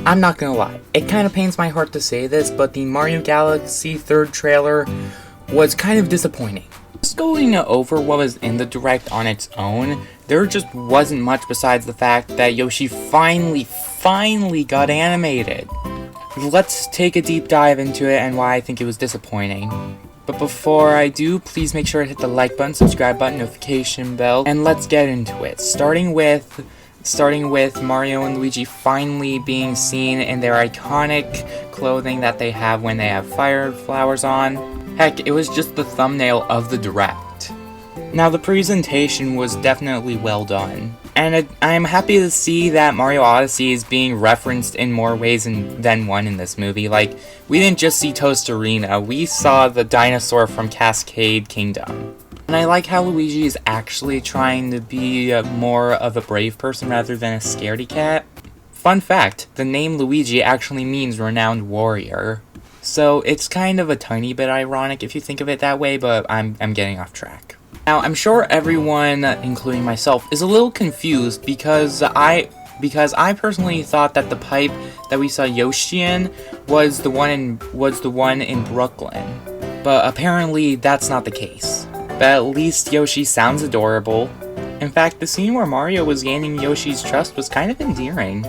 I'm not gonna lie, it kind of pains my heart to say this, but the Mario Galaxy 3rd trailer was kind of disappointing. Just going over what was in the Direct on its own, there just wasn't much besides the fact that Yoshi finally got animated. Let's take a deep dive into it and why I think it was disappointing. But before I do, please make sure to hit the like button, subscribe button, notification bell, and let's get into it. Starting with Mario and Luigi finally being seen in their iconic clothing that they have when they have fire flowers on. Heck, it was just the thumbnail of the Direct. Now, the presentation was definitely well done, and I'm happy to see that Mario Odyssey is being referenced in more ways than one in this movie. Like, we didn't just see Toast Arena, we saw the dinosaur from Cascade Kingdom. And I like how Luigi is actually trying to be more of a brave person rather than a scaredy cat. Fun fact, the name Luigi actually means renowned warrior. So it's kind of a tiny bit ironic if you think of it that way, but I'm getting off track. Now, I'm sure everyone, including myself, is a little confused because I personally thought that the pipe that we saw Yoshi in was the one in Brooklyn. But apparently that's not the case. But at least Yoshi sounds adorable. In fact, the scene where Mario was gaining Yoshi's trust was kind of endearing.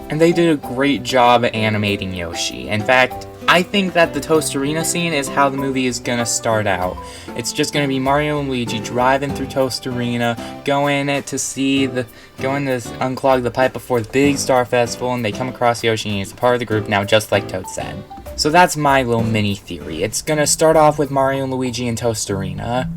And they did a great job at animating Yoshi. In fact, I think that the Toast Arena scene is how the movie is gonna start out. It's just gonna be Mario and Luigi driving through Toast Arena, going to unclog the pipe before the big Star Festival, and they come across Yoshi and he's a part of the group now, just like Toad said. So that's my little mini theory. It's gonna start off with Mario and Luigi in Toast Arena.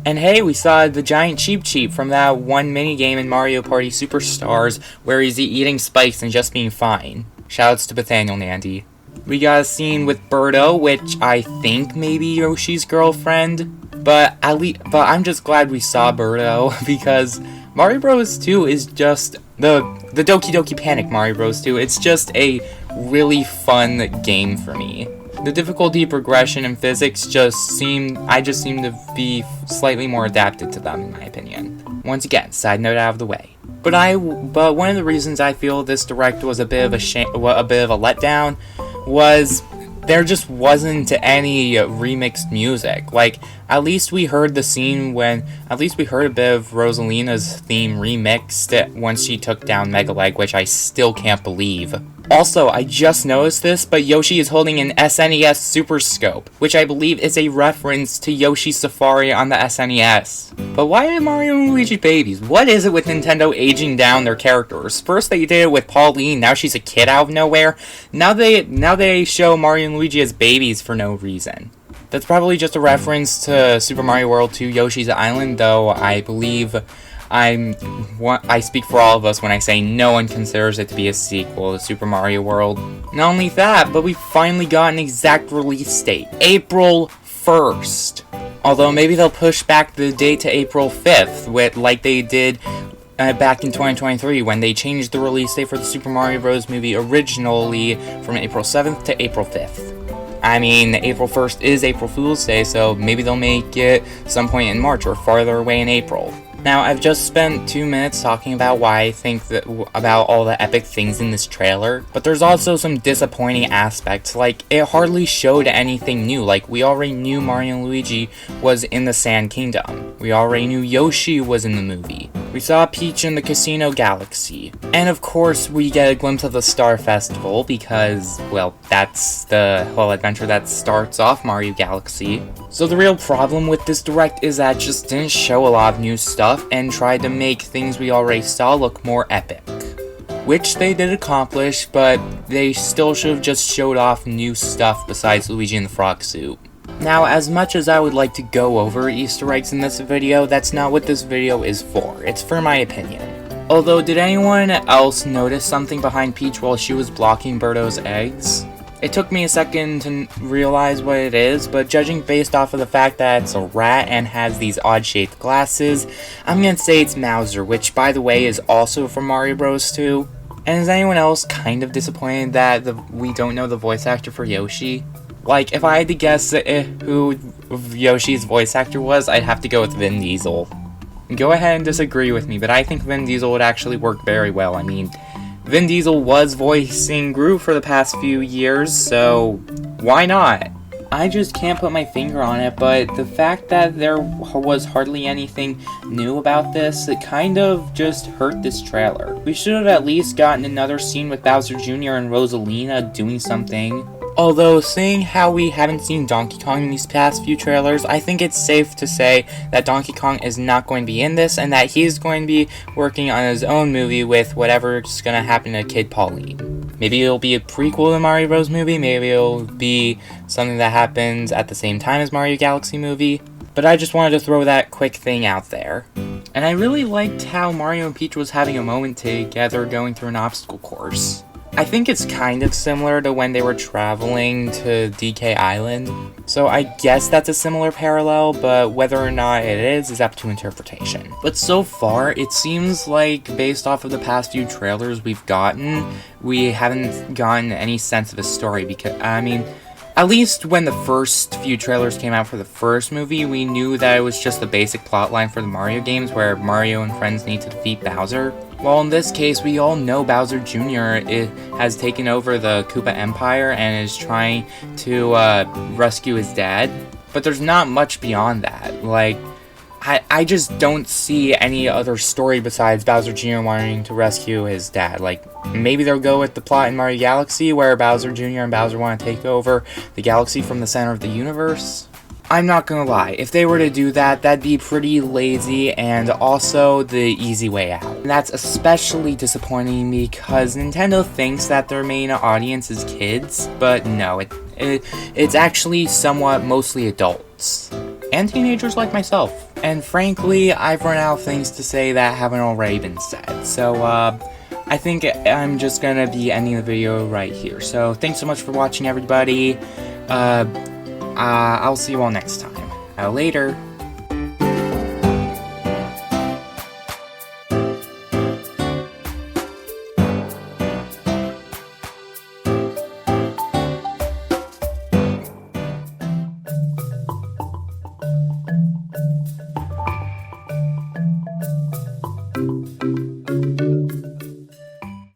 And hey, we saw the giant Cheep Cheep from that one minigame in Mario Party Superstars where he's eating spikes and just being fine. Shoutouts to Nathaniel Nandy. We got a scene with Birdo, which I think may be Yoshi's girlfriend, but I'm just glad we saw Birdo because Mario Bros. 2 is just the Doki Doki Panic Mario Bros. 2. It's just a really fun game for me. The difficulty progression and physics just seem to be slightly more adapted to them, in my opinion. Once again, side note out of the way. But one of the reasons I feel this Direct was a bit of a letdown was there just wasn't any remixed music. Like, at least we heard a bit of Rosalina's theme remixed once she took down Mega Leg, which I still can't believe. Also, I just noticed this, but Yoshi is holding an SNES Super Scope, which I believe is a reference to Yoshi's Safari on the SNES. But why are Mario and Luigi babies? What is it with Nintendo aging down their characters? First they did it with Pauline, now she's a kid out of nowhere. Now they show Mario and Luigi as babies for no reason. That's probably just a reference to Super Mario World 2 Yoshi's Island, though I believe I speak for all of us when I say no one considers it to be a sequel to Super Mario World. Not only that, but we finally got an exact release date, April 1st. Although maybe they'll push back the date to April 5th, like they did back in 2023 when they changed the release date for the Super Mario Bros. Movie originally from April 7th to April 5th. I mean, April 1st is April Fool's Day, so maybe they'll make it some point in March or farther away in April. Now, I've just spent 2 minutes talking about why I think about all the epic things in this trailer, but there's also some disappointing aspects, like, it hardly showed anything new. Like, we already knew Mario and Luigi was in the Sand Kingdom. We already knew Yoshi was in the movie. We saw Peach in the Casino Galaxy. And of course, we get a glimpse of the Star Festival, because, well, that's the whole adventure that starts off Mario Galaxy. So the real problem with this Direct is that it just didn't show a lot of new stuff and tried to make things we already saw look more epic. Which they did accomplish, but they still should have just showed off new stuff besides Luigi in the frog suit. Now, as much as I would like to go over Easter eggs in this video, that's not what this video is for. It's for my opinion. Although, did anyone else notice something behind Peach while she was blocking Birdo's eggs? It took me a second to realize what it is, but judging based off of the fact that it's a rat and has these odd-shaped glasses, I'm gonna say it's Mouser, which, by the way, is also from Mario Bros. 2. And is anyone else kind of disappointed that we don't know the voice actor for Yoshi? Like, if I had to guess who Yoshi's voice actor was, I'd have to go with Vin Diesel. Go ahead and disagree with me, but I think Vin Diesel would actually work very well. I mean, Vin Diesel was voicing Groot for the past few years, so why not? I just can't put my finger on it, but the fact that there was hardly anything new about this, it kind of just hurt this trailer. We should have at least gotten another scene with Bowser Jr. and Rosalina doing something. Although, seeing how we haven't seen Donkey Kong in these past few trailers, I think it's safe to say that Donkey Kong is not going to be in this, and that he's going to be working on his own movie with whatever's going to happen to Kid Pauline. Maybe it'll be a prequel to Mario Bros. Movie, maybe it'll be something that happens at the same time as Mario Galaxy movie, but I just wanted to throw that quick thing out there. And I really liked how Mario and Peach was having a moment together going through an obstacle course. I think it's kind of similar to when they were traveling to DK Island, so I guess that's a similar parallel, but whether or not it is up to interpretation. But so far, it seems like, based off of the past few trailers we've gotten, we haven't gotten any sense of a story, because, I mean, at least when the first few trailers came out for the first movie, we knew that it was just the basic plotline for the Mario games, where Mario and friends need to defeat Bowser. Well, in this case, we all know Bowser Jr. has taken over the Koopa Empire and is trying to rescue his dad. But there's not much beyond that. Like, I just don't see any other story besides Bowser Jr. wanting to rescue his dad. Like, maybe they'll go with the plot in Mario Galaxy where Bowser Jr. and Bowser want to take over the galaxy from the center of the universe. I'm not gonna lie, if they were to do that, that'd be pretty lazy and also the easy way out. And that's especially disappointing because Nintendo thinks that their main audience is kids, but no, it's actually somewhat mostly adults. And teenagers like myself. And frankly, I've run out of things to say that haven't already been said. So, I think I'm just gonna be ending the video right here. So, thanks so much for watching, everybody. I'll see you all next time. Later.